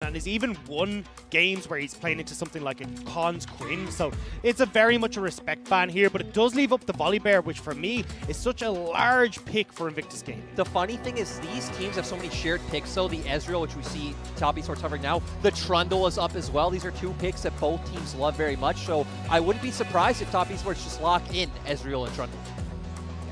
and has even won games where he's playing into something like a Khan's Quinn. So it's a very much a respect ban here, but it does leave up the Volibear, which for me is such a large pick for Invictus Gaming. The funny thing is these teams have so many shared picks. So the Ezreal, which we see Top Esports covering now, the Trundle is up as well. These are two picks that both teams love very much. So I wouldn't be surprised if Top Esports just lock in Ezreal and Trundle.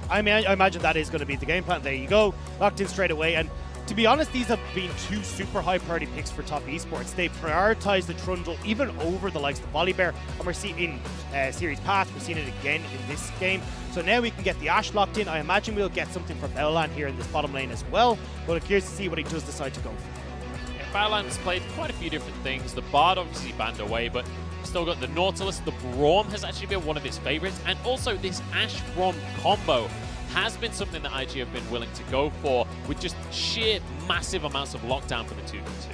I mean, I imagine that is going to be the game plan. There you go, locked in straight away. And to be honest, these have been two super high priority picks for Top Esports. They prioritize the Trundle even over the likes of the Volibear, and we're seeing in Series Pass, we're seeing it again in this game. So now we can get the Ashe locked in. I imagine we'll get something for Battleland here in this bottom lane as well, but I'm curious to see what he does decide to go for. Yeah, Battleland's played quite a few different things. The Bard obviously banned away, but still got the Nautilus. The Braum has actually been one of his favorites, and also this Ashe Braum combo has been something that IG have been willing to go for with just sheer massive amounts of lockdown for the 2v2.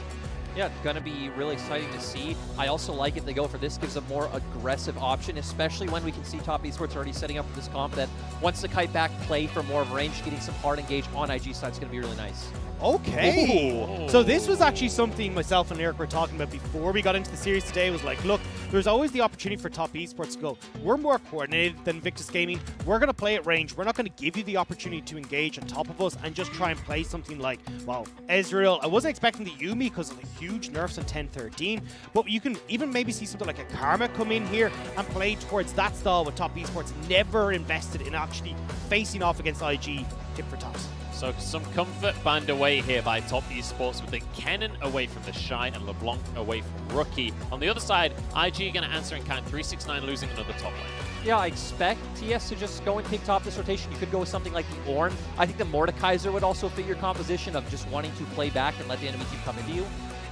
Yeah, going to be really exciting to see. I also like it they go for this, gives a more aggressive option, especially when we can see Top Esports already setting up for this comp that once the kite back play for more of range, getting some hard engage on IG side is going to be really nice. Okay. Ooh. So this was actually something myself and Eric were talking about before we got into the series today. Was like, look, there's always the opportunity for Top Esports to go, we're more coordinated than Invictus Gaming. We're going to play at range. We're not going to give you the opportunity to engage on top of us and just try and play something like, well, Ezreal. I wasn't expecting the Yuumi because of the huge nerfs on 10-13, but you can even maybe see something like a Karma come in here and play towards that style with Top Esports never invested in actually facing off against IG tip for tops. So some comfort banned away here by Top Esports with the Kennen away from the Shy and LeBlanc away from Rookie. On the other side, IG going to answer in kind 369, losing another top lane. Yeah, I expect TS to just go and take top this rotation. You could go with something like the Ornn. I think the Mordekaiser would also fit your composition of just wanting to play back and let the enemy team come into you.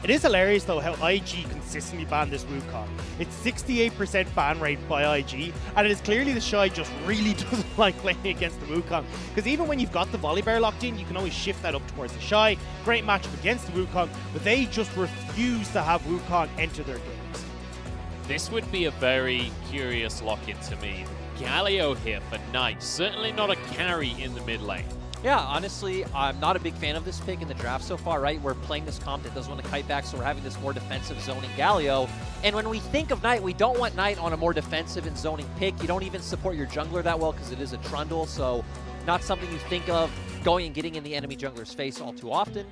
It is hilarious, though, how IG consistently banned this Wukong. It's 68% ban rate by IG, and it is clearly the Shy just really doesn't like playing against the Wukong. Because even when you've got the Volibear locked in, you can always shift that up towards the Shy. Great matchup against the Wukong, but they just refuse to have Wukong enter their games. This would be a very curious lock-in to me. Galio here for Knight. Certainly not a carry in the mid lane. Yeah, honestly, I'm not a big fan of this pick in the draft so far, right? We're playing this comp that doesn't want to kite back, so we're having this more defensive zoning Galio. And when we think of Knight, we don't want Knight on a more defensive and zoning pick. You don't even support your jungler that well because it is a Trundle, so not something you think of going and getting in the enemy jungler's face all too often.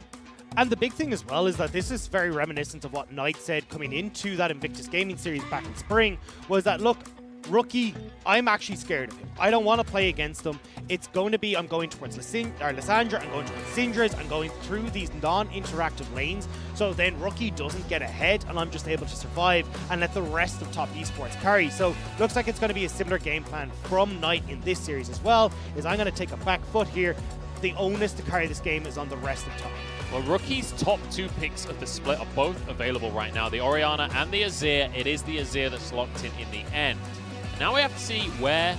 And the big thing as well is that this is very reminiscent of what Knight said coming into that Invictus Gaming series back in spring, was that, look, Rookie, I'm actually scared of him. I don't want to play against him. It's going to be, I'm going towards Lysandra, I'm going towards Syndra's, I'm going through these non-interactive lanes, so then Rookie doesn't get ahead and I'm just able to survive and let the rest of Top Esports carry. So looks like it's going to be a similar game plan from Knight in this series as well, is I'm going to take a back foot here. The onus to carry this game is on the rest of Top. Well, Rookie's top two picks of the split are both available right now, the Orianna and the Azir. It is the Azir that's locked in the end. Now we have to see where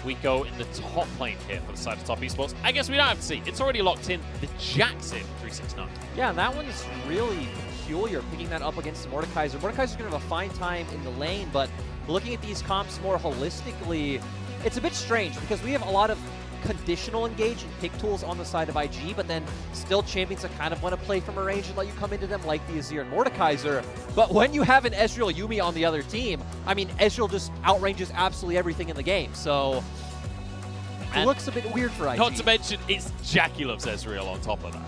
we go in the top lane here for the side of Top Esports. I guess we don't have to see. It's already locked in. The Jackson 369. Yeah, and that one's really peculiar, picking that up against the Mordekaiser. Mordekaiser's going to have a fine time in the lane, but looking at these comps more holistically, it's a bit strange because we have a lot of conditional engage and pick tools on the side of IG, but then still champions that kind of want to play from a range and let you come into them like the Azir and Mordekaiser. But when you have an Ezreal Yuumi on the other team, I mean, Ezreal just outranges absolutely everything in the game, so it looks a bit weird for IG. Not to mention, it's Jackie loves Ezreal on top of that.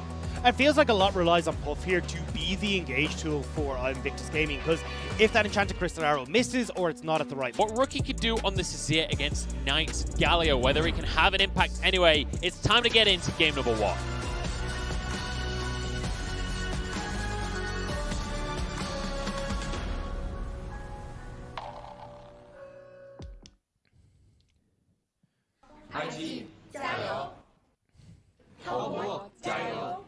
It feels like a lot relies on Puff here to be the engage tool for Invictus Gaming, because if that Enchanted Crystal Arrow misses or it's not at the right What Rookie could do on this Azir against Knight's Galio, whether he can have an impact anyway, it's time to get into game number one. IG 加油，头部加油。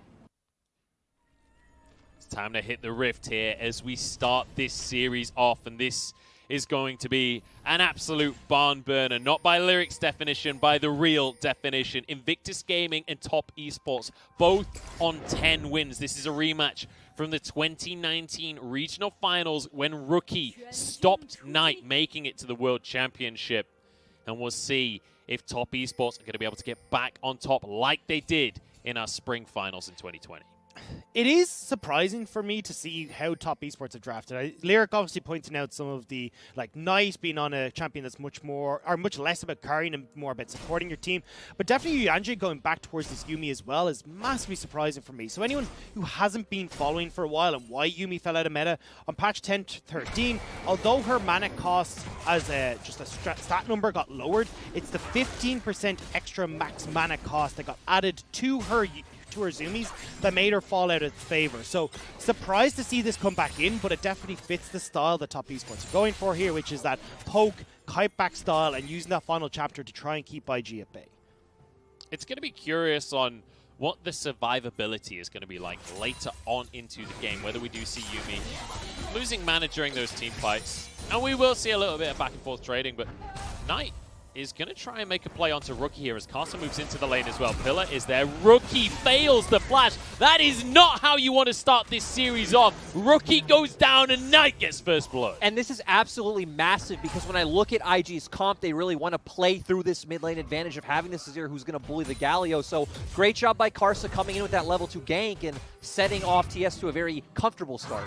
It's time to hit the rift here as we start this series off, and this is going to be an absolute barn burner, not by Lyric's definition, by the real definition. Invictus Gaming and Top Esports, both on 10 wins. This is a rematch from the 2019 regional finals when Rookie stopped Knight making it to the World Championship. And we'll see if Top Esports are going to be able to get back on top like they did in our spring finals in 2020. It is surprising for me to see how top esports have drafted. Lyric obviously pointing out some of the, like, Knight being on a champion that's much less about carrying and more about supporting your team. But definitely Yanje going back towards this Yuumi as well is massively surprising for me. So anyone who hasn't been following for a while and why Yuumi fell out of meta, on patch 10-13, although her mana cost as just a stat number got lowered, it's the 15% extra max mana cost that got added to her Zoomies that made her fall out of favor. So surprised to see this come back in, but it definitely fits the style that top esports are going for here, which is that poke, kite back style, and using that final chapter to try and keep IG at bay. It's going to be curious on what the survivability is going to be like later on into the game, whether we do see Yuumi losing mana during those team fights. And we will see a little bit of back and forth trading, but Knight is going to try and make a play onto Rookie here as Carson moves into the lane as well. Pillar is there. Rookie fails the flash. That is not how you want to start this series off. Rookie goes down and Knight gets first blood. And this is absolutely massive because when I look at IG's comp, they really want to play through this mid lane advantage of having this Azir who's going to bully the Galio. So great job by Karsa coming in with that level 2 gank and setting off TS to a very comfortable start.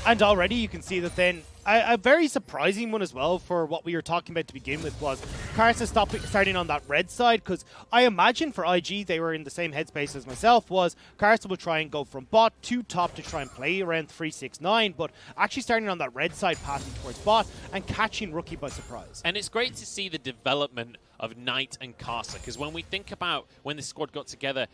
And already you can see that then a very surprising one as well for what we were talking about to begin with was Karsa starting on that red side, because I imagine for IG, they were in the same headspace as myself, was Karsa will try and go from bot to top to try and play around 3-6-9, but actually starting on that red side, passing towards bot and catching Rookie by surprise. And it's great to see the development of Knight and Karsa, because when we think about when the squad got together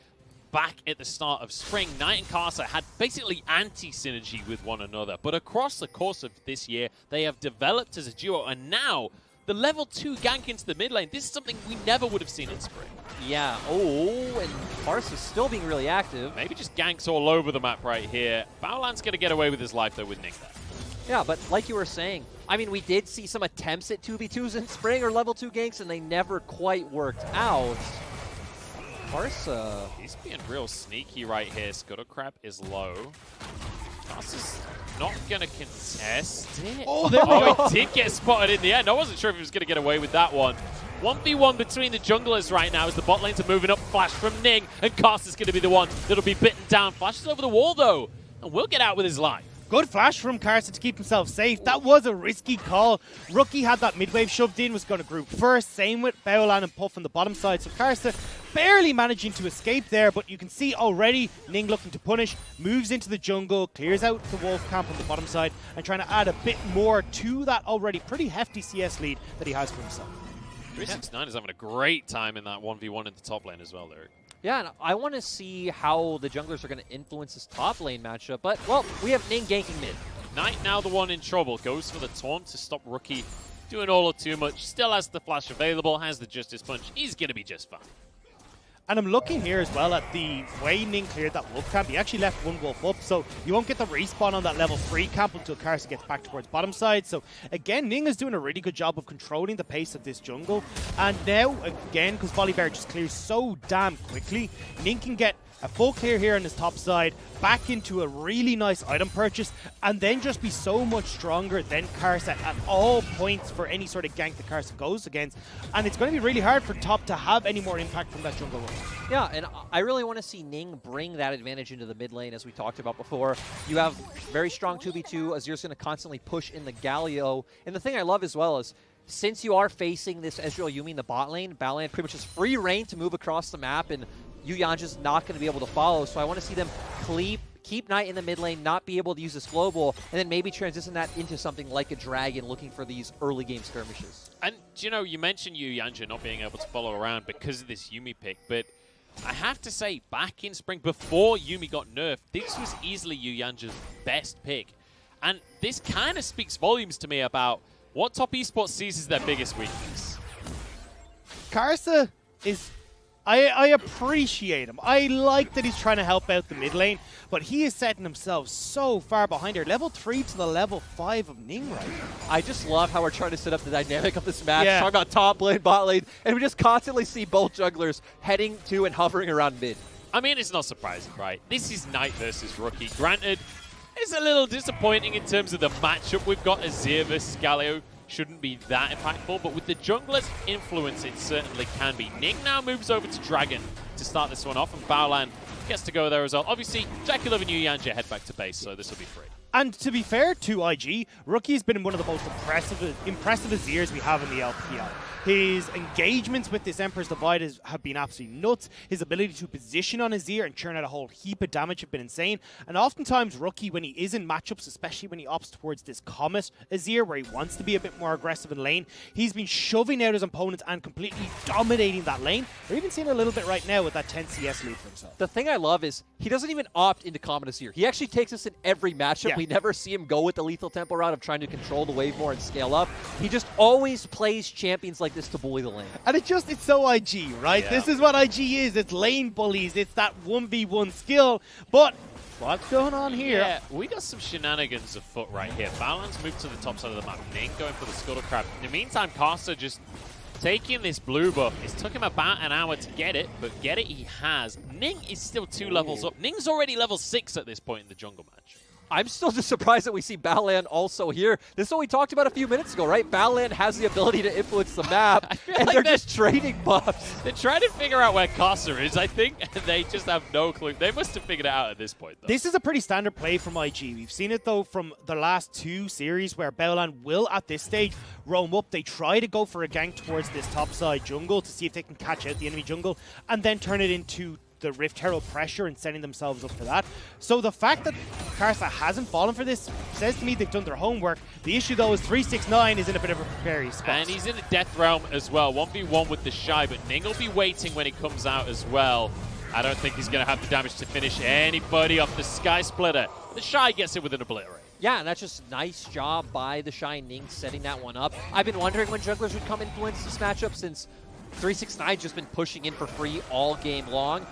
back at the start of spring, Knight and Karsa had basically anti-synergy with one another. But across the course of this year, they have developed as a duo, and now the level 2 gank into the mid lane, this is something we never would have seen in spring. Yeah, and Karsa's still being really active. Maybe just ganks all over the map right here. Baolan's going to get away with his life, though, with Ning there. Yeah, but like you were saying, I mean, we did see some attempts at 2v2s in spring or level 2 ganks, and they never quite worked out. Karsa, he's being real sneaky right here. Scuttle Crab is low. Karsa's not going to contest it. Oh, there we go. He did get spotted in the end. I wasn't sure if he was going to get away with that one. 1v1 between the junglers right now as the bot lanes are moving up. Flash from Ning, and Karsa's going to be the one that'll be bitten down. Flashes over the wall, though, and will get out with his life. Good flash from Karsa to keep himself safe. That was a risky call. Rookie had that mid-wave shoved in, was going to group first. Same with Baolan and Puff on the bottom side. So Karsa barely managing to escape there, but you can see already Ning looking to punish, moves into the jungle, clears out the Wolf camp on the bottom side, and trying to add a bit more to that already pretty hefty CS lead that he has for himself. 369 is having a great time in that 1v1 in the top lane as well, Lyric. yeah, and I want to see how the junglers are going to influence this top lane matchup, but, well, we have Ning ganking mid. Knight now the one in trouble. Goes for the taunt to stop Rookie doing all or too much. Still has the flash available, has the Justice Punch. He's going to be just fine. And I'm looking here as well at the way Ning cleared that Wolf camp. He actually left one Wolf up, so you won't get the respawn on that level 3 camp until Karsa gets back towards bottom side. So again, Ning is doing a really good job of controlling the pace of this jungle. And now, again, because Volibear just clears so damn quickly, Ning can get a full clear here on his top side, back into a really nice item purchase, and then just be so much stronger than Karsa at all points for any sort of gank that Karsa goes against. And it's going to be really hard for top to have any more impact from that jungle run. Yeah, and I really want to see Ning bring that advantage into the mid lane, as we talked about before. You have very strong 2v2. Azir's going to constantly push in the Galio. And the thing I love as well is, since you are facing this Ezreal Yuumi in the bot lane, Baolan pretty much has free reign to move across the map, and Yuyanja's not going to be able to follow. So I want to see them keep Knight in the mid lane, not be able to use this global, and then maybe transition that into something like a dragon, looking for these early game skirmishes. And, you know, you mentioned Yuyanja not being able to follow around because of this Yuumi pick, but I have to say, back in spring, before Yuumi got nerfed, this was easily Yuyanja's best pick. And this kind of speaks volumes to me about what top esports sees as their biggest weakness. Karsa is... I appreciate him. I like that he's trying to help out the mid lane, but he is setting himself so far behind here. Level 3 to the level 5 of Ning right now. I just love how we're trying to set up the dynamic of this match. Yeah. Talking about top lane, bot lane, and we just constantly see both jugglers heading to and hovering around mid. I mean, it's not surprising, right? This is Knight versus Rookie. Granted, it's a little disappointing in terms of the matchup. We've got Azir versus Galio. Shouldn't be that impactful, but with the jungler's influence, it certainly can be. Ning now moves over to Dragon to start this one off, and Baolan gets to go there as well. Obviously, Jackie Love and Yu Yanja head back to base, so this will be free. And to be fair to IG, Rookie's been one of the most impressive Azirs we have in the LPL. His engagements with this Emperor's Divide have been absolutely nuts. His ability to position on Azir and churn out a whole heap of damage have been insane. And oftentimes, Rookie, when he is in matchups, especially when he opts towards this Comet Azir, where he wants to be a bit more aggressive in lane, he's been shoving out his opponents and completely dominating that lane. We're even seeing a little bit right now with that 10 CS lead for himself. The thing I love is he doesn't even opt into Comet Azir. He actually takes us in every matchup. Yeah. We never see him go with the lethal tempo route of trying to control the wave more and scale up. He just always plays champions like this to bully the lane. And it's so IG, right? Yeah. This is what IG is. It's lane bullies. It's that 1v1 skill. But what's going on here? Yeah, we got some shenanigans afoot right here. Balan's moved to the top side of the map. Ning going for the Scuttle Crab. In the meantime, Casa just taking this blue buff. It took him about an hour to get it, but get it he has. Ning is still 2 levels up. Ning's already level 6 at this point in the jungle match. I'm still just surprised that we see Battleland also here. This is what we talked about a few minutes ago, right? Battleland has the ability to influence the map, and like they're just trading buffs. They're trying to figure out where Casa is, I think, and they just have no clue. They must have figured it out at this point, though. This is a pretty standard play from IG. We've seen it, though, from the last 2 series where Battleland will, at this stage, roam up. They try to go for a gank towards this topside jungle to see if they can catch out the enemy jungle, and then turn it into the Rift Herald pressure and setting themselves up for that. So the fact that Karsa hasn't fallen for this says to me they've done their homework. The issue, though, is 369 is in a bit of a precarious spot. And he's in the Death Realm as well. 1v1 with the Shy, but Ning will be waiting when he comes out as well. I don't think he's going to have the damage to finish anybody off the Sky Splitter. The Shy gets it with an Obliterate. Yeah, and that's just nice job by the Shy Ning setting that one up. I've been wondering when junglers would come influence this matchup since 369's just been pushing in for free all game long.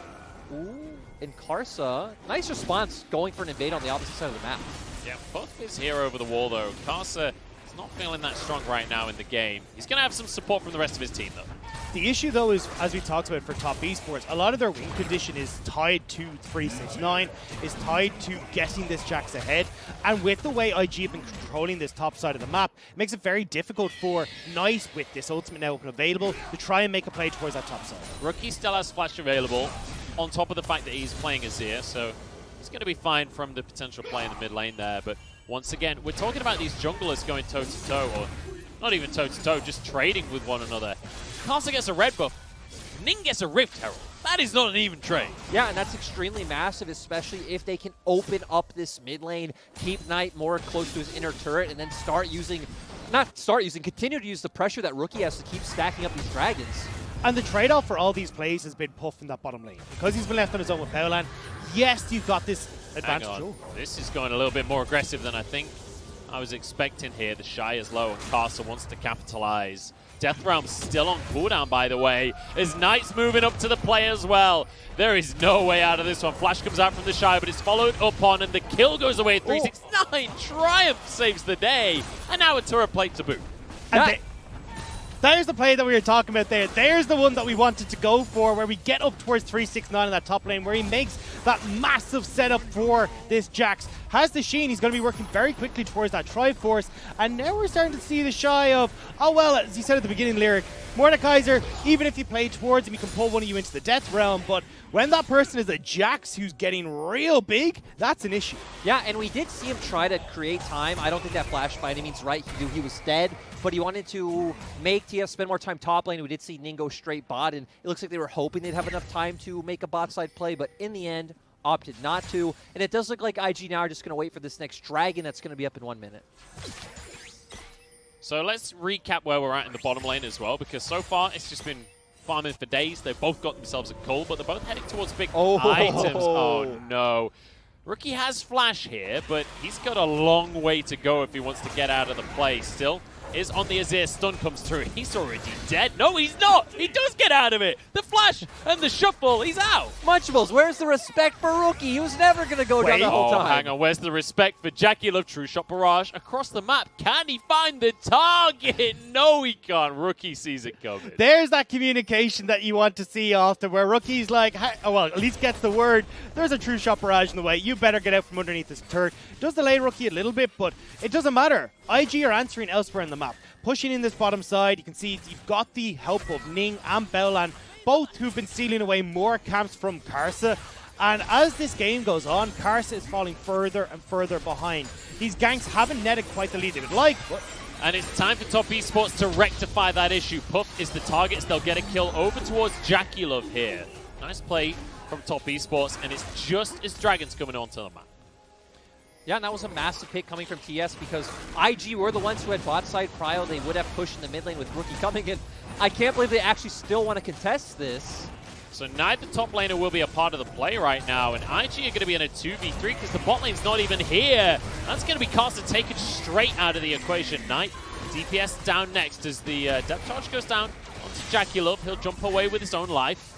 Ooh, and Karsa, nice response going for an invade on the opposite side of the map. Yeah, both is here over the wall, though. Karsa is not feeling that strong right now in the game. He's going to have some support from the rest of his team, though. The issue, though, is, as we talked about for top esports, a lot of their win condition is tied to 369, is tied to getting this Jax ahead. And with the way IG have been controlling this top side of the map, it makes it very difficult for Knight, with this ultimate now open available, to try and make a play towards that top side. Rookie still has Flash available, on top of the fact that he's playing Azir, so he's going to be fine from the potential play in the mid lane there. But once again, we're talking about these junglers going toe-to-toe, or not even toe-to-toe, just trading with one another. Karsa gets a red buff, Ning gets a Rift Herald. That is not an even trade. Yeah, and that's extremely massive, especially if they can open up this mid lane, keep Knight more close to his inner turret, and then continue to use the pressure that Rookie has to keep stacking up these dragons. And the trade-off for all these plays has been Puff in that bottom lane. Because he's been left on his own with Battleland, yes, you've got this advantage. Hang on. This is going a little bit more aggressive than I think I was expecting here. The Shy is low, and Karsa wants to capitalize. Death Realm's still on cooldown, by the way, as Knight's moving up to the play as well. There is no way out of this one. Flash comes out from the Shy, but it's followed up on, and the kill goes away. 369, Triumph saves the day, and now a turret plate to boot. There's the play that we were talking about there. There's the one that we wanted to go for, where we get up towards 369 in that top lane, where he makes that massive setup for this Jax. Has the Sheen, he's going to be working very quickly towards that Triforce, and now we're starting to see the Shy of, oh well, as he said at the beginning lyric, Mordekaiser, even if you play towards him, he can pull one of you into the Death Realm, but when that person is a Jax who's getting real big, that's an issue. Yeah, and we did see him try to create time. I don't think that flash by any means right. He knew he was dead, but he wanted to make TF spend more time top lane. We did see Ning go straight bot, and it looks like they were hoping they'd have enough time to make a bot side play, but in the end, opted not to. And it does look like IG now are just going to wait for this next dragon that's going to be up in 1 minute. So let's recap where we're at in the bottom lane as well, because so far it's just been farming for days. They've both got themselves a cold, but they're both heading towards big items. Oh no. Rookie has Flash here, but he's got a long way to go if he wants to get out of the play. Still is on the Azir, stun comes through. He's already dead. No, he's not. He does get out of it. The Flash and the shuffle, he's out. Munchables, where's the respect for Rookie? He was never going to go down the whole time. Hang on. Where's the respect for Jackie Love? True shot barrage across the map. Can he find the target? No, he can't. Rookie sees it coming. There's that communication that you want to see after, where Rookie's like, oh, well, at least gets the word. There's a true shot barrage in the way. You better get out from underneath this turret. Does delay Rookie a little bit, but it doesn't matter. IG are answering elsewhere in the map. Pushing in this bottom side, you can see you've got the help of Ning and Battleland, both who've been sealing away more camps from Karsa. And as this game goes on, Karsa is falling further and further behind. These ganks haven't netted quite the lead they would like, but And it's time for Top Esports to rectify that issue. Puff is the target, they'll get a kill over towards Jackie Love here. Nice play from Top Esports, and it's just as Dragon's coming onto the map. Yeah, and that was a massive pick coming from TS because IG were the ones who had bot side prio. They would have pushed in the mid lane with Rookie coming in. I can't believe they actually still want to contest this. So neither top laner will be a part of the play right now, and IG are going to be in a 2v3 because the bot lane's not even here. That's going to be Carson taken straight out of the equation. Knight, DPS down next as the depth charge goes down onto Jackie Love. He'll jump away with his own life.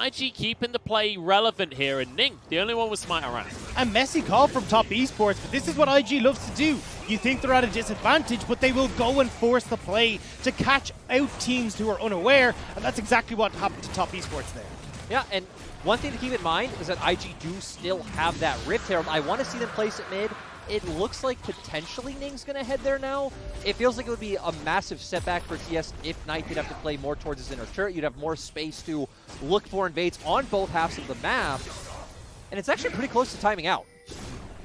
IG keeping the play relevant here, and Ning, the only one with Smite around. a messy call from Top Esports, but this is what IG loves to do. You think they're at a disadvantage, but they will go and force the play to catch out teams who are unaware, and that's exactly what happened to Top Esports there. Yeah, and one thing to keep in mind is that IG do still have that Rift Herald. I want to see them place it mid. It looks like potentially Ning's going to head there now. It feels like it would be a massive setback for TS if Knight did have to play more towards his inner turret. You'd have more space to look for invades on both halves of the map. And it's actually pretty close to timing out.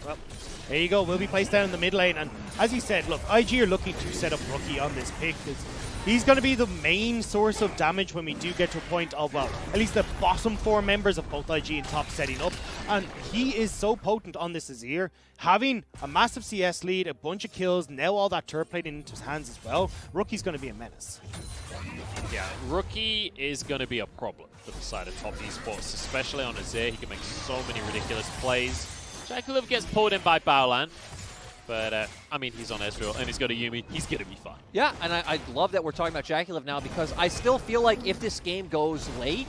Well, there you go. Will be placed down in the mid lane. And as you said, look, IG are looking to set up Rookie on this pick. He's going to be the main source of damage when we do get to a point of, well, at least the bottom four members of both IG and Top setting up. And he is so potent on this Azir, having a massive CS lead, a bunch of kills, now all that turret plating into his hands as well. Rookie's going to be a menace. Yeah, Rookie is going to be a problem for the side of Top Esports, especially on Azir. He can make so many ridiculous plays. Jackalov gets pulled in by Baolan. But, I mean, he's on Ezreal, and he's got a Yuumi. He's going to be fine. Yeah, and I love that we're talking about Jackalov now because I still feel like if this game goes late,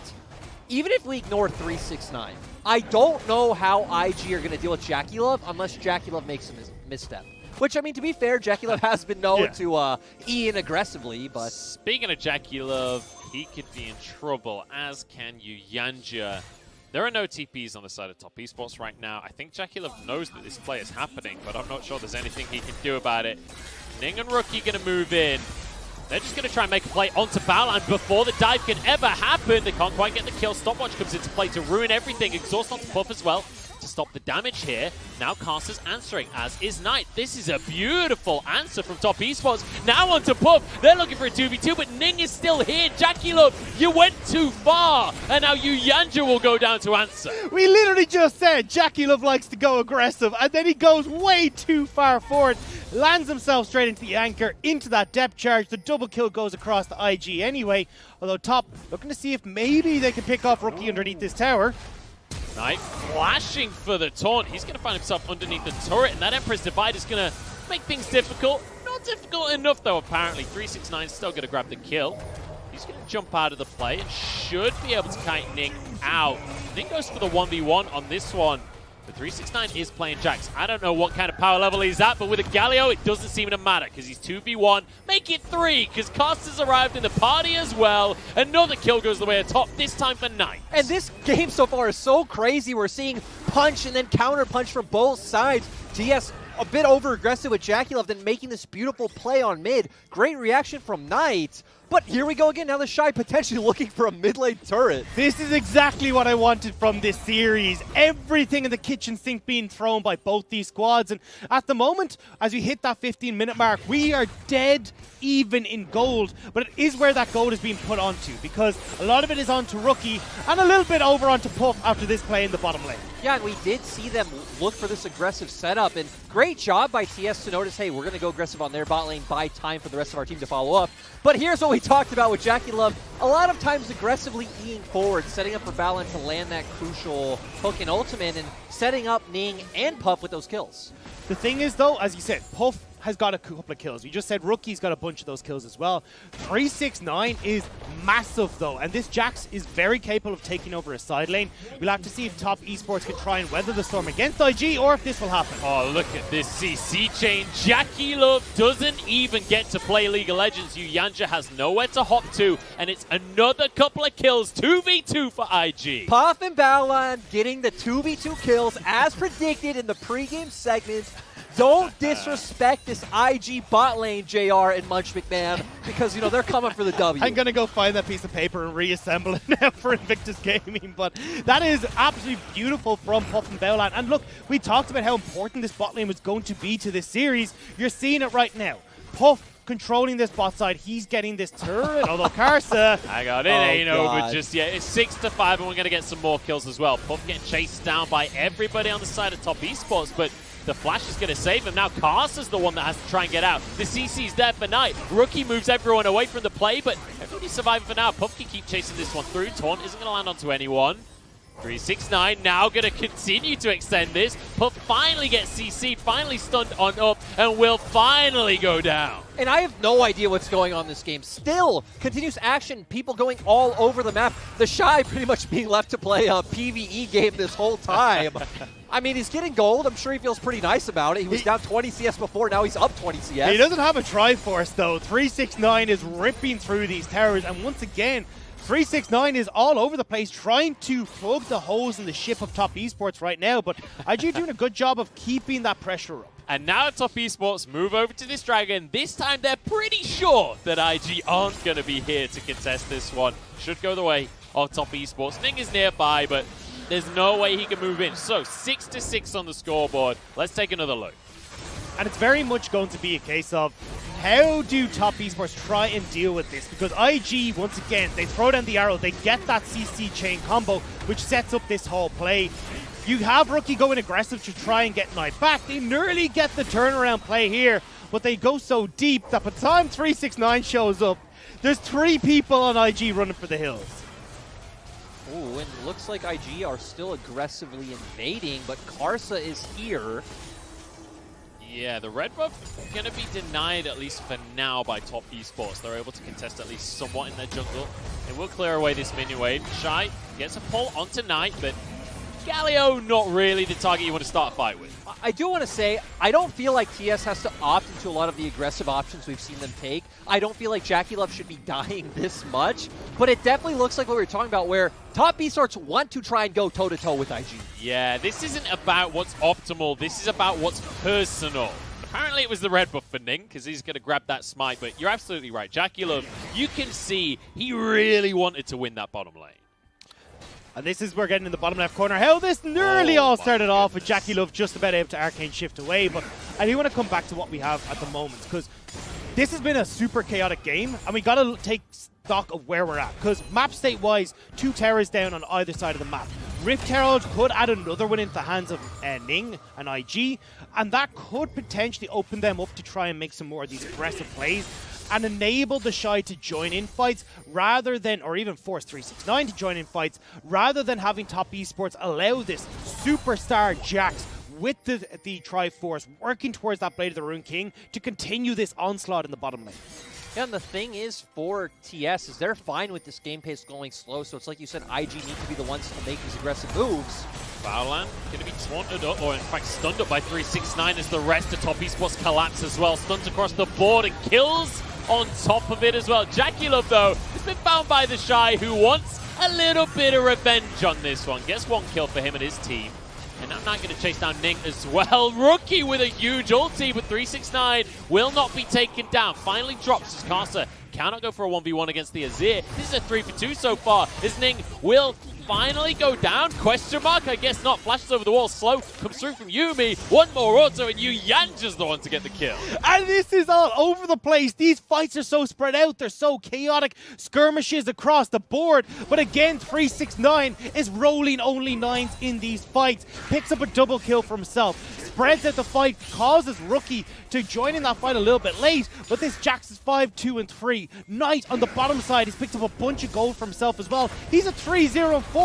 even if we ignore 369, I don't know how IG are going to deal with Jackalov unless Jackalov makes a misstep. Which, I mean, to be fair, Jackalov has been known to E in aggressively, but... Speaking of Jackalov, he could be in trouble, as can Yanja. There are no TPs on the side of Top Esports right now. I think Jackalov knows that this play is happening, but I'm not sure there's anything he can do about it. Ning and Rookie going to move in. They're just going to try and make a play onto Baolan before the dive can ever happen. They can't quite get the kill. Stopwatch comes into play to ruin everything. Exhaust onto Puff as well to stop the damage here. Now Caster's answering, as is Knight. This is a beautiful answer from Top Esports. Now onto Puff. They're looking for a 2v2, but Ning is still here. Jackie, look, you went too far. And now Yanja will go down to answer. We literally just said Jackie Love likes to go aggressive, and then he goes way too far forward, lands himself straight into the anchor, into that depth charge. The double kill goes across the IG anyway, although Top looking to see if maybe they can pick off Rookie underneath this tower. Knight flashing for the taunt. He's going to find himself underneath the turret, and that Emperor's Divide is going to make things difficult. Not difficult enough, though, apparently. 369 still going to grab the kill. He's going to jump out of the play and should be able to kite Ning out. Ning goes for the 1v1 on this one. The 369 is playing Jax. I don't know what kind of power level he's at, but with a Galio, it doesn't seem to matter because he's 2v1. Make it 3 because Caster's arrived in the party as well. Another kill goes the way of Top, this time for Knight. And this game so far is so crazy. We're seeing punch and then counter punch from both sides. TS a bit over-aggressive with Jackalov, then making this beautiful play on mid. Great reaction from Knight. But here we go again. Now the Shy potentially looking for a mid-lane turret. This is exactly what I wanted from this series. Everything in the kitchen sink being thrown by both these squads. And at the moment, as we hit that 15-minute mark, we are dead even in gold. But it is where that gold is being put onto, because a lot of it is onto Rookie and a little bit over onto Puff after this play in the bottom lane. Yeah, and we did see them look for this aggressive setup, and great job by TS to notice, hey, we're going to go aggressive on their bot lane, buy time for the rest of our team to follow up. But here's what we talked about with Jackalov. A lot of times aggressively Eing forward, setting up for Balan to land that crucial hook and ultimate, and setting up Ning and Puff with those kills. The thing is, though, as you said, Puff has got a couple of kills. We just said Rookie's got a bunch of those kills as well. 369 is massive, though, and this Jax is very capable of taking over a side lane. We'll have to see if Top Esports can try and weather the storm against IG, or if this will happen. Oh, look at this CC chain. Jackie Love doesn't even get to play League of Legends. Yanja has nowhere to hop to, and it's another couple of kills. 2v2 for IG. Puff and Balan getting the 2v2 kills as predicted in the pregame segment. Don't disrespect this IG bot lane, JR and Munch McMahon, because, you know, they're coming for the W. I'm going to go find that piece of paper and reassemble it now for Invictus Gaming, but that is absolutely beautiful from Puff and Bowland. And look, we talked about how important this bot lane was going to be to this series. You're seeing it right now. Puff controlling this bot side, he's getting this turret, although Karsa... Hang on, it ain't over just yet. It's 6-5, and we're going to get some more kills as well. Puff getting chased down by everybody on the side of top esports, but the flash is going to save him. Now Karsa's the one that has to try and get out. The CC's there for Knight. Rookie moves everyone away from the play, but everybody's surviving for now. Puff can keep chasing this one through. Taunt isn't going to land onto anyone. 369 now going to continue to extend this. Puff finally gets CC'd, finally stunned on up, and will finally go down. And I have no idea what's going on in this game. Still, continuous action, people going all over the map. The Shy pretty much being left to play a PvE game this whole time. I mean, he's getting gold. I'm sure he feels pretty nice about it. He was down 20 CS before, now he's up 20 CS. He doesn't have a Triforce, though. 369 is ripping through these towers, and once again, 369 is all over the place trying to plug the holes in the ship of top esports right now, but IG doing a good job of keeping that pressure up. And now top esports move over to this dragon. This time they're pretty sure that IG aren't going to be here to contest this one. Should go the way of top esports. Ning is nearby, but there's no way he can move in. So 6-6 on the scoreboard. Let's take another look. And it's very much going to be a case of how do top esports try and deal with this? Because IG, once again, they throw down the arrow, they get that CC chain combo, which sets up this whole play. You have Rookie going aggressive to try and get Knight back. They nearly get the turnaround play here, but they go so deep that by the time 369 shows up, there's 3 people on IG running for the hills. Ooh, and looks like IG are still aggressively invading, but Karsa is here. Yeah, the red buff going to be denied, at least for now, by top esports. They're able to contest at least somewhat in their jungle. It will clear away this minion wave. Shy gets a pull onto Knight, but Galio not really the target you want to start a fight with. I do want to say, I don't feel like TS has to opt into a lot of the aggressive options we've seen them take. I don't feel like Jackie Love should be dying this much, but it definitely looks like what we were talking about, where top esports want to try and go toe-to-toe with IG. Yeah, this isn't about what's optimal. This is about what's personal. Apparently it was the red buff for Ning, because he's going to grab that smite, but you're absolutely right. Jackie Love, you can see he really wanted to win that bottom lane. And this is we're getting in the bottom left corner. How this nearly all started off with Jackie Love just about able to arcane shift away. But I do want to come back to what we have at the moment, because this has been a super chaotic game, and we got to take stock of where we're at. Because map state wise, 2 towers down on either side of the map. Rift Herald could add another one into the hands of Ning and IG, and that could potentially open them up to try and make some more of these aggressive plays and enable the Shy to join in fights rather than, or even force 369 to join in fights, rather than having top esports allow this superstar Jax with the Triforce working towards that Blade of the Rune King to continue this onslaught in the bottom lane. Yeah, and the thing is for TS is they're fine with this game pace going slow, so it's like you said, IG need to be the ones to make these aggressive moves. Bowland going to be taunted up, or in fact stunned up by 369 as the rest of top esports collapse as well. Stuns across the board and kills on top of it as well. Jackie Love, though, has been found by the Shy, who wants a little bit of revenge on this one. Gets 1 kill for him and his team. And I'm not going to chase down Ning as well. Rookie with a huge ulti, but 369 will not be taken down. Finally drops as Karsa cannot go for a 1v1 against the Azir. This is a 3-for-2 so far, as Ning will finally go down? Question mark? I guess not. Flashes over the wall. Slow comes through from Yuumi. One more auto, and Yu Yanja's the one to get the kill. And this is all over the place. These fights are so spread out. They're so chaotic. Skirmishes across the board. But again, 369 is rolling only 9s in these fights. Picks up a double kill for himself. Spreads out the fight. Causes Rookie to join in that fight a little bit late. But this Jax is 5, 2, and 3. Knight on the bottom side. He's picked up a bunch of gold for himself as well. He's a 3-0-4.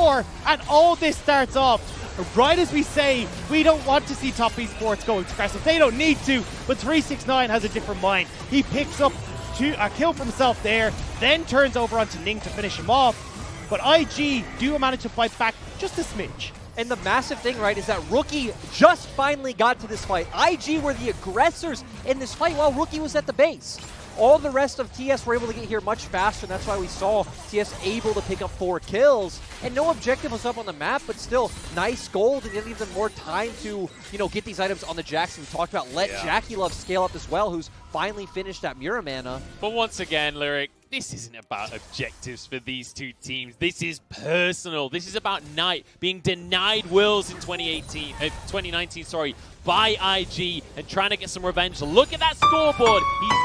And all this starts off right as we say we don't want to see top esports go aggressive. They don't need to, but 369 has a different mind. He picks up a kill for himself there, then turns over onto Ning to finish him off. But IG do manage to fight back just a smidge. And the massive thing, right, is that Rookie just finally got to this fight. IG were the aggressors in this fight while Rookie was at the base. all the rest of TS were able to get here much faster, and that's why we saw TS able to pick up 4 kills. And no objective was up on the map, but still nice gold, and it gives them more time to, you know, get these items on the Jax. And we talked about let Jackie Love scale up as well, who's finally finished that Muramana. But once again, Lyric, this isn't about objectives for these two teams. This is personal. This is about Knight being denied Worlds in 2019, sorry, by IG and trying to get some revenge. Look at that scoreboard. He's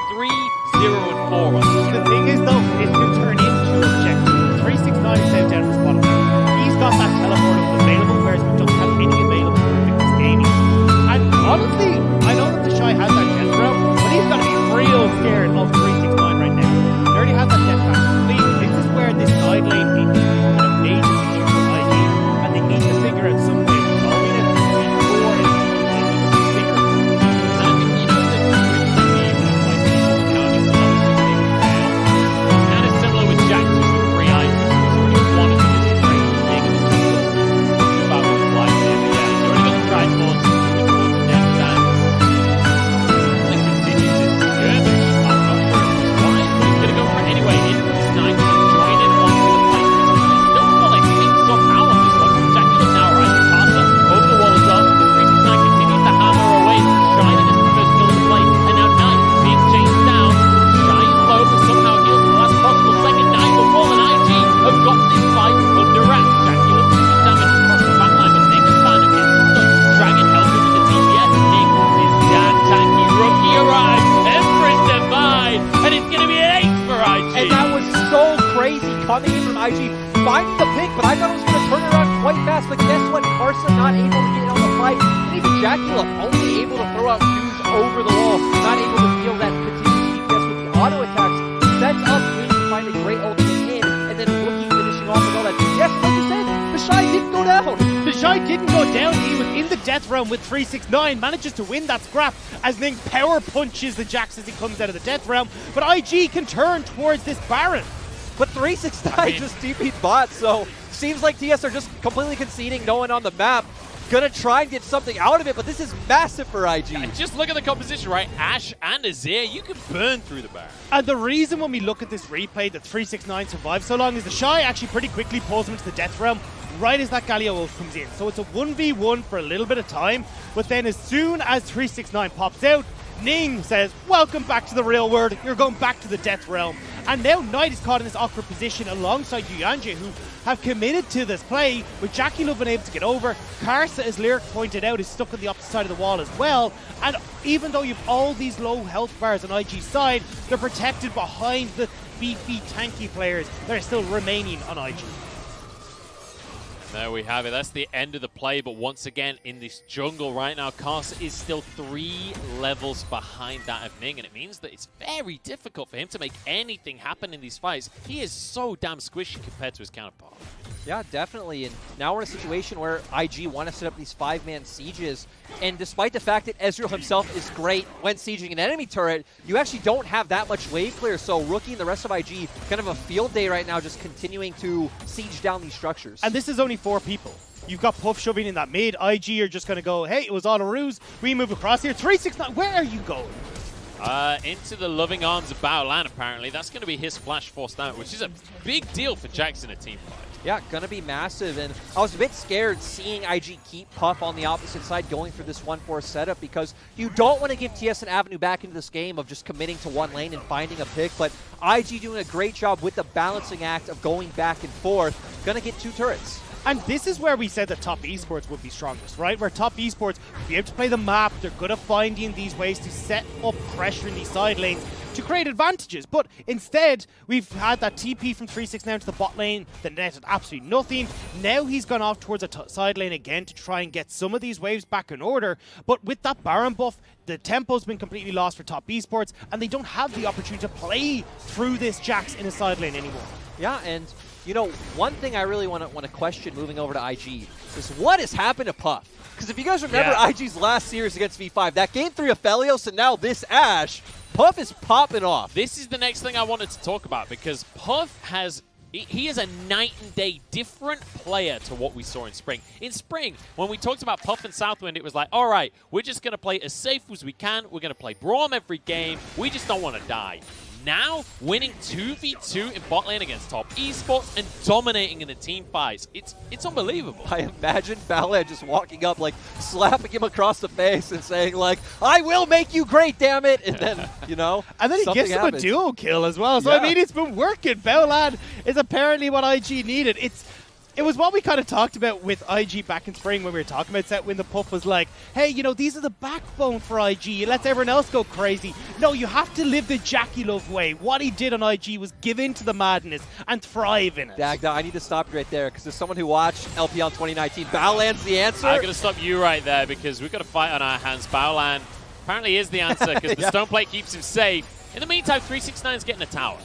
3-0-4. The thing is, though, it can turn into objectives. 369 is out down to the bottom. He's got that teleport available, whereas we don't have any available for Victus Gaming. And honestly, I know that the Shy has that death route, but he's got to be real scared of 369 right now. He already has that death route complete. This is where this side lane becomes a major issue for IG, and they need to figure out some way of solving it before it becomes bigger. I think, you know, the it's kind of similar with Jack with 3 items. He's already won it because he's great king of the jungle. About what it's like there. But yeah, he's already got the Triforce moving towards the next dance. And continues his skirmish. I'm not sure if he's right, but he's going to go for it anyway. It's nice to join in onto the fight. Still collecting some power on this one. Jackie now right. Carter over the wall as well. 369 continues to hammer away. Shy to the first kill of the play. And now Knight being chased down. Shy is low, but somehow heals the last possible second. Knight will fall, and IG have got this fight under wraps. Jackie will do some damage across the backline, but Nick is found and gets stuck. Dragon helping with the TPS. Nick is damn tanky. Rookie arrives. Empress Divine. And it's going to be an ace for IG. And that was so crazy coming in from IG, finding the pick, but I thought it was going to turn around quite fast. But guess what? Carson not able to get on the fight. And even Jackie Love only able to throw out dudes over the wall, not able to feel that continuous DPS with the auto attacks. Sets up Green to find a great ultimate in, and then Rookie finishing off with all that DPS. Like you said, the Shy didn't go down. The Shy didn't go down. He was in the death realm with 369, manages to win that scrap as Ning power punches the Jax as he comes out of the death realm. But IG can turn towards this Baron. But 369 just TP'd bot, so seems like TS are just completely conceding, no one on the map. Gonna try and get something out of it, but this is massive for IG. And just look at the composition, right? Ash and Azir, you can burn through the Baron. And the reason when we look at this replay that 369 survives so long is the Shy actually pretty quickly pulls him into the death realm right as that Galio ult comes in. So it's a 1v1 for a little bit of time, but then as soon as 369 pops out, Ning says, welcome back to the real world, you're going back to the death realm. And now Knight is caught in this awkward position alongside Yuyanje, who have committed to this play, with Jackie Love being able to get over. Karsa, as Lyric pointed out, is stuck on the opposite side of the wall as well. And even though you've all these low health bars on IG's side, they're protected behind the beefy, tanky players that are still remaining on IG. There we have it. That's the end of the play. But once again, in this jungle right now, Karsa is still 3 levels behind that of Ning. And it means that it's very difficult for him to make anything happen in these fights. He is so damn squishy compared to his counterpart. Yeah, definitely. And now we're in a situation where IG want to set up these 5-man sieges. And despite the fact that Ezreal himself is great when sieging an enemy turret, you actually don't have that much wave clear. So Rookie and the rest of IG kind of a field day right now, just continuing to siege down these structures. And this is only 4 people. You've got Puff shoving in that mid. IG are just going to go, hey, it was all a ruse. We move across here. 369, where are you going? Into the loving arms of Baolan, apparently. That's going to be his flash forced out, which is a big deal for Jackson, a team fight. Yeah, gonna be massive, and I was a bit scared seeing IG keep Puff on the opposite side going for this 1-4 setup, because you don't want to give TS an avenue back into this game of just committing to one lane and finding a pick, but IG doing a great job with the balancing act of going back and forth. Gonna get 2 turrets. And this is where we said that top esports would be strongest, right? Where top esports would be able to play the map, they're good at finding these ways to set up pressure in these side lanes to create advantages. But instead, we've had that TP from 369 to the bot lane that netted absolutely nothing. Now he's gone off towards a side lane again to try and get some of these waves back in order. But with that Baron buff, the tempo's been completely lost for top esports, and they don't have the opportunity to play through this Jax in a side lane anymore. Yeah, and you know, one thing I really want to question moving over to IG is what has happened to Puff? Because if you guys remember IG's last series against V5, that game 3 of Felios and now this Ashe, Puff is popping off. This is the next thing I wanted to talk about, because Puff has He is a night and day different player to what we saw in spring. In spring, when we talked about Puff and Southwind, it was like, all right, we're just going to play as safe as we can. We're going to play Braum every game. We just don't want to die. Now, winning 2v2 in bot lane against top esports and dominating in the team fights. It's unbelievable. I imagine Battleland just walking up, like, slapping him across the face and saying, like, I will make you great, damn it! And then, you know, and then he gets him a duo kill as well. So, I mean, it's been working. Battleland is apparently what IG needed. It was what we kind of talked about with IG back in spring when we were talking about set when the Puff was like, hey, you know, these are the backbone for IG. It lets everyone else go crazy. No, you have to live the Jackie Love way. What he did on IG was give in to the madness and thrive in it. Dagda, I need to stop you right there because there's someone who watched LPL 2019. Battleland's the answer. I'm going to stop you right there because we've got a fight on our hands. Battleland apparently is the answer because the stone plate keeps him safe. In the meantime, 369 is getting a tower.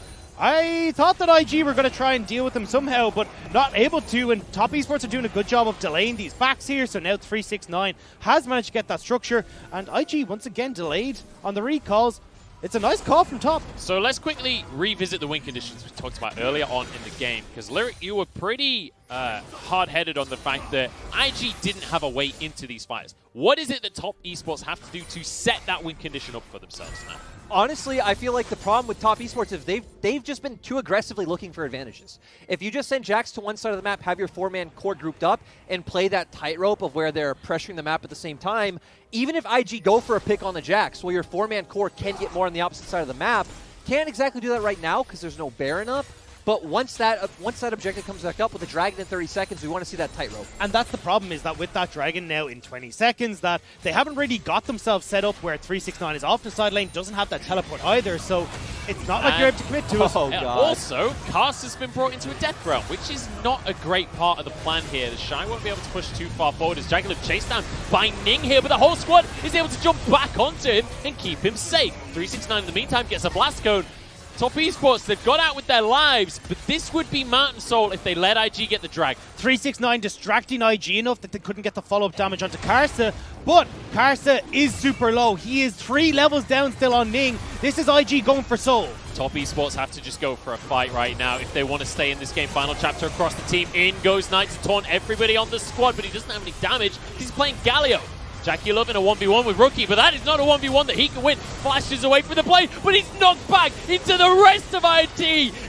I thought that IG were going to try and deal with them somehow, but not able to, and Top Esports are doing a good job of delaying these backs here, so now 369 has managed to get that structure, and IG once again delayed on the recalls. It's a nice call from top. So let's quickly revisit the win conditions we talked about earlier on in the game, because Lyric, you were pretty hard-headed on the fact that IG didn't have a way into these fights. What is it that Top Esports have to do to set that win condition up for themselves now? Honestly, I feel like the problem with Top Esports is they've just been too aggressively looking for advantages. If you just send Jax to one side of the map, have your 4-man core grouped up, and play that tightrope of where they're pressuring the map at the same time, even if IG go for a pick on the Jax, where your 4-man core can get more on the opposite side of the map, can't exactly do that right now because there's no Baron up. But once that objective comes back up with a Dragon in 30 seconds, we want to see that tightrope. And that's the problem, is that with that Dragon now in 20 seconds, that they haven't really got themselves set up where 369 is off the side lane, doesn't have that teleport either, so it's not like you're able to commit to it. Oh, God. Also, Cast has been brought into a death realm, which is not a great part of the plan here. The Shy won't be able to push too far forward as Jagged chased down by Ning here, but the whole squad is able to jump back onto him and keep him safe. 369 in the meantime gets a blast cone. Top Esports, they've got out with their lives, but this would be Mountain Soul if they let IG get the drag. 369 distracting IG enough that they couldn't get the follow-up damage onto Karsa, but Karsa is super low. He is 3 levels down still on Ning. This is IG going for Soul. Top Esports have to just go for a fight right now if they want to stay in this game. Final chapter across the team. In goes Knight to taunt everybody on the squad, but he doesn't have any damage. He's playing Galio. Jackie Love in a 1v1 with Rookie, but that is not a 1v1 that he can win. Flashes away from the play, but he's knocked back into the rest of IT,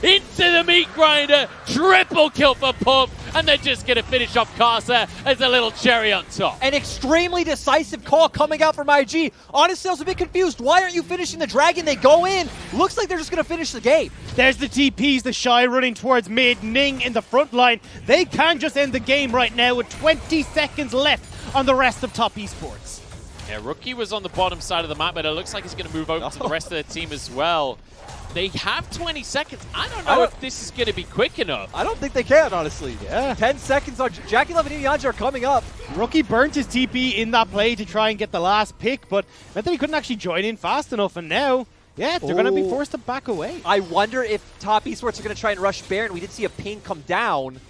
into the meat grinder. Triple kill for Puff, and they're just going to finish off Karsa as a little cherry on top. An extremely decisive call coming out from IG. Honestly, I was a bit confused. Why aren't you finishing the Dragon? They go in. Looks like they're just going to finish the game. There's the TPs, the Shy running towards mid, Ning in the front line. They can just end the game right now with 20 seconds left on the rest of Top Esports. Yeah, Rookie was on the bottom side of the map, but it looks like he's going to move over to the rest of the team as well. They have 20 seconds. I don't know if this is going to be quick enough. I don't think they can, honestly. Yeah. 10 seconds on Jackie Love and Iyanji are coming up. Rookie burnt his TP in that play to try and get the last pick, but meant that he couldn't actually join in fast enough, and now, yeah, they're going to be forced to back away. I wonder if Top Esports are going to try and rush Baron. We did see a ping come down.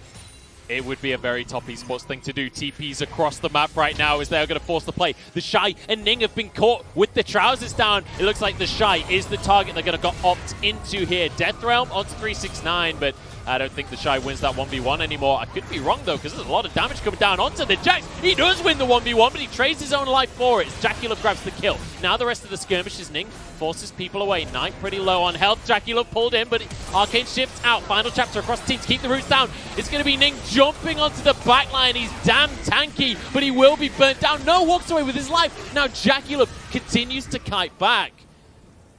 It would be a very Top Esports thing to do. TPs across the map right now as they're going to force the play. The Shy and Ning have been caught with the trousers down. It looks like the Shy is the target they're going to opt into here. Death Realm onto 369, but I don't think the Shy wins that 1v1 anymore. I could be wrong, though, because there's a lot of damage coming down onto the Jax. He does win the 1v1, but he trades his own life for it. Jackie Love grabs the kill. Now the rest of the skirmishes, Ning forces people away. Knight pretty low on health. Jackie Love pulled in, but Arcane shifts out. Final chapter across the team to keep the roots down. It's going to be Ning jumping onto the backline. He's damn tanky, but he will be burnt down. No, walks away with his life. Now Jackie Love continues to kite back.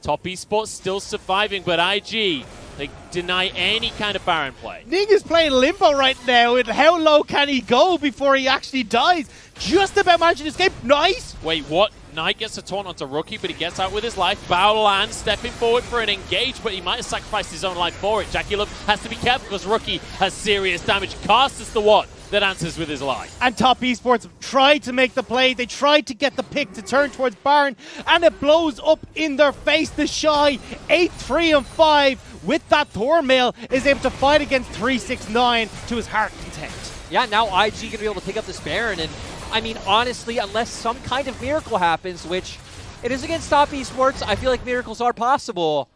Top Esports still surviving, but IG, they deny any kind of Baron play. Ning is playing limbo right now, and how low can he go before he actually dies? Just about managing to escape. Nice! Wait, what? Knight gets a taunt onto Rookie, but he gets out with his life. Baolan stepping forward for an engage, but he might have sacrificed his own life for it. Jackie Love has to be careful because Rookie has serious damage. Cast is the one that answers with his life. And Top Esports tried to make the play. They tried to get the pick to turn towards Baron, and it blows up in their face. The Shy, 8-3-5, with that Thornmail, is able to fight against 369 to his heart's content. Yeah, now IG going to be able to pick up this Baron, and I mean, honestly, unless some kind of miracle happens, which it is against Top Esports, I feel like miracles are possible.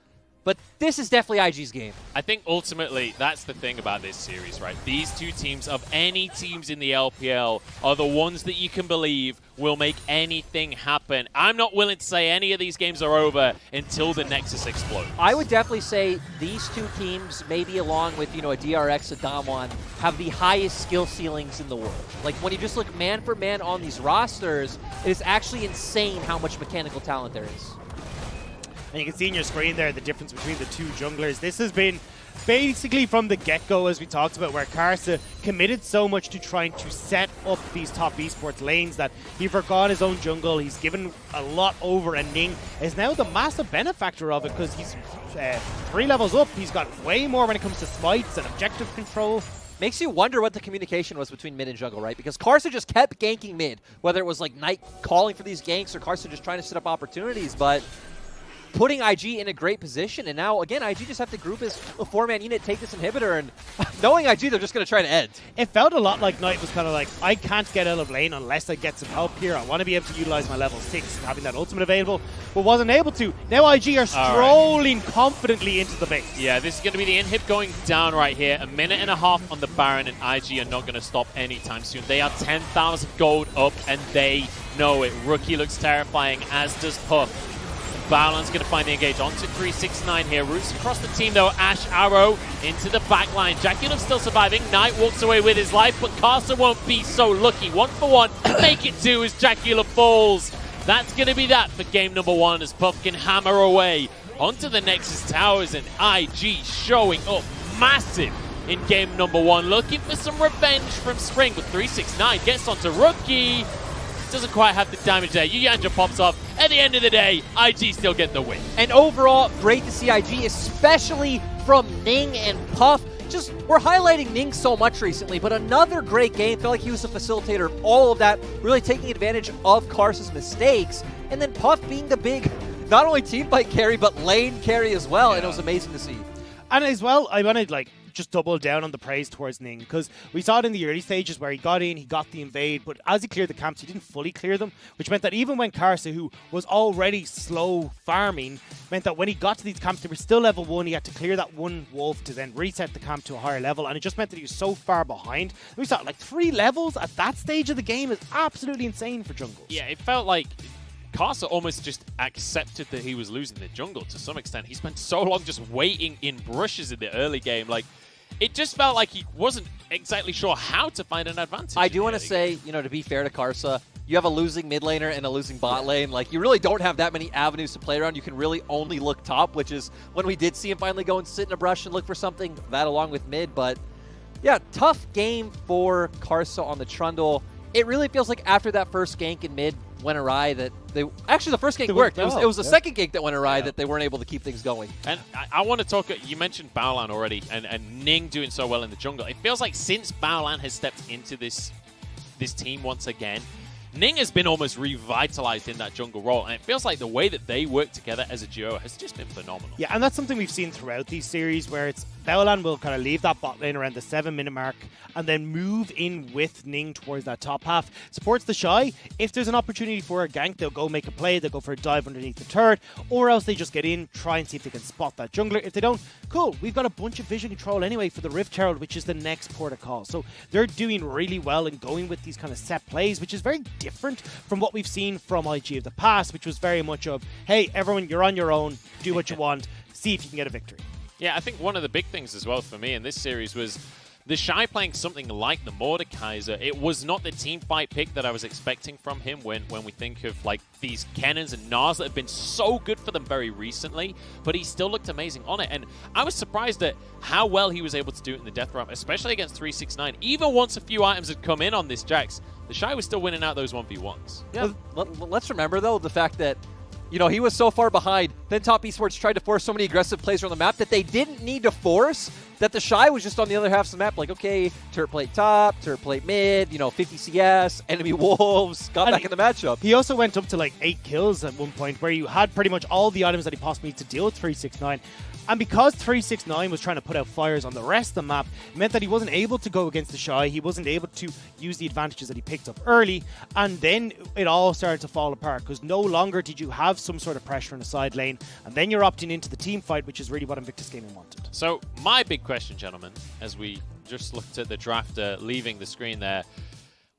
But this is definitely IG's game. I think ultimately that's the thing about this series, right? These two teams, of any teams in the LPL, are the ones that you can believe will make anything happen. I'm not willing to say any of these games are over until the Nexus explodes. I would definitely say these two teams, maybe along with, a DRX, a Damwon, have the highest skill ceilings in the world. Like, when you just look man for man on these rosters, it is actually insane how much mechanical talent there is. And you can see in your screen there the difference between the two junglers. This has been basically from the get-go, as we talked about, where Karsa committed so much to trying to set up these top esports lanes that he forgot his own jungle. He's given a lot over, and Ning is now the massive benefactor of it because he's 3 levels up. He's got way more when it comes to smites and objective control. Makes you wonder what the communication was between mid and jungle, right? Because Karsa just kept ganking mid, whether it was like Knight calling for these ganks or Karsa just trying to set up opportunities, but putting IG in a great position, and now, again, IG just have to group as a 4-man unit, take this inhibitor, and knowing IG, they're just going to try to end. It felt a lot like Knight was kind of like, I can't get out of lane unless I get some help here. I want to be able to utilize my level 6, having that ultimate available, but wasn't able to. Now IG are strolling confidently into the base. Yeah, this is going to be the inhib going down right here. 1.5 minutes on the Baron, and IG are not going to stop anytime soon. They are 10,000 gold up, and they know it. Rookie looks terrifying, as does Puff. Baolan's going to find the engage onto 369 here. Roots across the team, though. Ash Arrow into the back line. Jackulum still surviving. Knight walks away with his life, but Karsa won't be so lucky. 1 for 1. Make it 2 as Jackulum falls. That's going to be that for game number 1 as Puff can hammer away onto the Nexus Towers, and IG showing up massive in game number 1. Looking for some revenge from Spring, but 369 gets onto Rookie. Doesn't quite have the damage there. Yuyanja pops off. At the end of the day, IG still get the win. And overall, great to see IG, especially from Ning and Puff. Just, we're highlighting Ning so much recently, but another great game. Felt like he was the facilitator of all of that, really taking advantage of Karsa's mistakes. And then Puff being the big, not only team fight carry, but lane carry as well. And it was amazing to see. And as well, I want to just double down on the praise towards Ning, because we saw it in the early stages where he got in, he got the invade, but as he cleared the camps, he didn't fully clear them, which meant that even when Karsa, who was already slow farming, meant that when he got to these camps, they were still level 1, he had to clear that one wolf to then reset the camp to a higher level, and it just meant that he was so far behind. We saw 3 levels at that stage of the game is absolutely insane for jungles. Yeah, it felt like Karsa almost just accepted that he was losing the jungle to some extent. He spent so long just waiting in brushes in the early game. It just felt like he wasn't exactly sure how to find an advantage. I do want to say, to be fair to Karsa, you have a losing mid laner and a losing bot lane. You really don't have that many avenues to play around. You can really only look top, which is when we did see him finally go and sit in a brush and look for something, that along with mid. But yeah, tough game for Karsa on the Trundle. It really feels like after that first gank in mid went awry that they... Actually, the first gank worked. It was the second gank that went awry that they weren't able to keep things going. And I want to talk... You mentioned Baolan already, and Ning doing so well in the jungle. It feels like since Baolan has stepped into this team once again, Ning has been almost revitalized in that jungle role, and it feels like the way that they work together as a duo has just been phenomenal. Yeah, and that's something we've seen throughout these series, where it's Baolan will kind of leave that bot lane around the 7-minute mark and then move in with Ning towards that top half. Supports the Shy. If there's an opportunity for a gank, they'll go make a play, they'll go for a dive underneath the turret, or else they just get in, try and see if they can spot that jungler. If they don't, cool, we've got a bunch of vision control anyway for the Rift Herald, which is the next port of call. So they're doing really well in going with these kind of set plays, which is very different from what we've seen from IG of the past, which was very much of, hey, everyone, you're on your own, do what you want, see if you can get a victory. Yeah, I think one of the big things as well for me in this series was the Shy playing something like the Mordekaiser. It was not the team fight pick that I was expecting from him when we think of these Cannons and Nars that have been so good for them very recently, but he still looked amazing on it. And I was surprised at how well he was able to do it in the Death Round, especially against 369. Even once a few items had come in on this Jax, the Shy was still winning out those 1v1s. Yeah, let's remember, though, the fact that he was so far behind. Then Top Esports tried to force so many aggressive plays on the map that they didn't need to force. that the Shy was just on the other half of the map, like, okay, turret plate top, turret plate mid, 50 CS, enemy wolves, got back in the matchup. He also went up to like 8 kills at one point, where you had pretty much all the items that he possibly needed to deal with 369. And because 369 was trying to put out fires on the rest of the map, it meant that he wasn't able to go against the Shy. He wasn't able to use the advantages that he picked up early. And then it all started to fall apart, because no longer did you have some sort of pressure in the side lane. And then you're opting into the team fight, which is really what Invictus Gaming wanted. So my big question, gentlemen, as we just looked at the drafter leaving the screen there,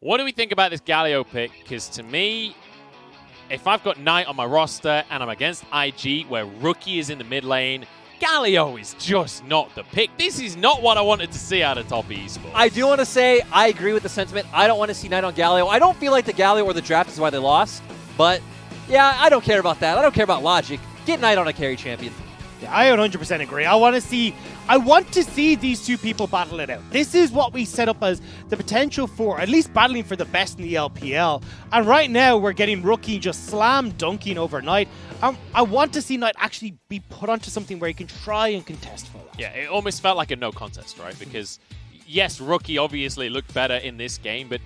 what do we think about this Galio pick? Because to me, if I've got Knight on my roster and I'm against IG where Rookie is in the mid lane, Galio is just not the pick. This is not what I wanted to see out of Top Esports. I do want to say I agree with the sentiment. I don't want to see Knight on Galio. I don't feel like the Galio or the draft is why they lost. But, yeah, I don't care about that. I don't care about logic. Get Knight on a carry champion. Yeah, I 100% agree. I want to see these two people battle it out. This is what we set up as the potential for at least battling for the best in the LPL. And right now we're getting Rookie just slam dunking over Knight. I want to see Knight actually be put onto something where he can try and contest for that. Yeah, it almost felt like a no contest, right? Because yes, Rookie obviously looked better in this game, but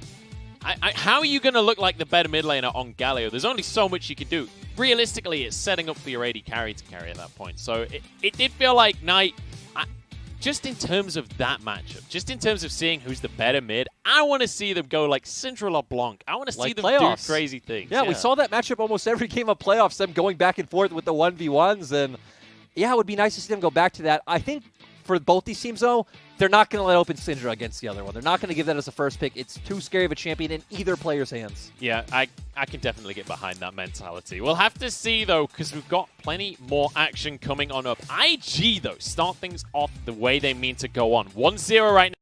how are you going to look like the better mid laner on Galio? There's only so much you can do. Realistically, it's setting up for your AD carry to carry at that point. So it did feel like Knight, just in terms of that matchup, just in terms of seeing who's the better mid, I want to see them go like Syndra LeBlanc. I want to see them do crazy things. Yeah, we saw that matchup almost every game of playoffs, them going back and forth with the 1v1s. And yeah, it would be nice to see them go back to that. I think for both these teams, though, they're not going to let open Syndra against the other one. They're not going to give that as a first pick. It's too scary of a champion in either player's hands. Yeah, I can definitely get behind that mentality. We'll have to see, though, because we've got plenty more action coming on up. IG, though, start things off the way they mean to go on. 1-0 right now.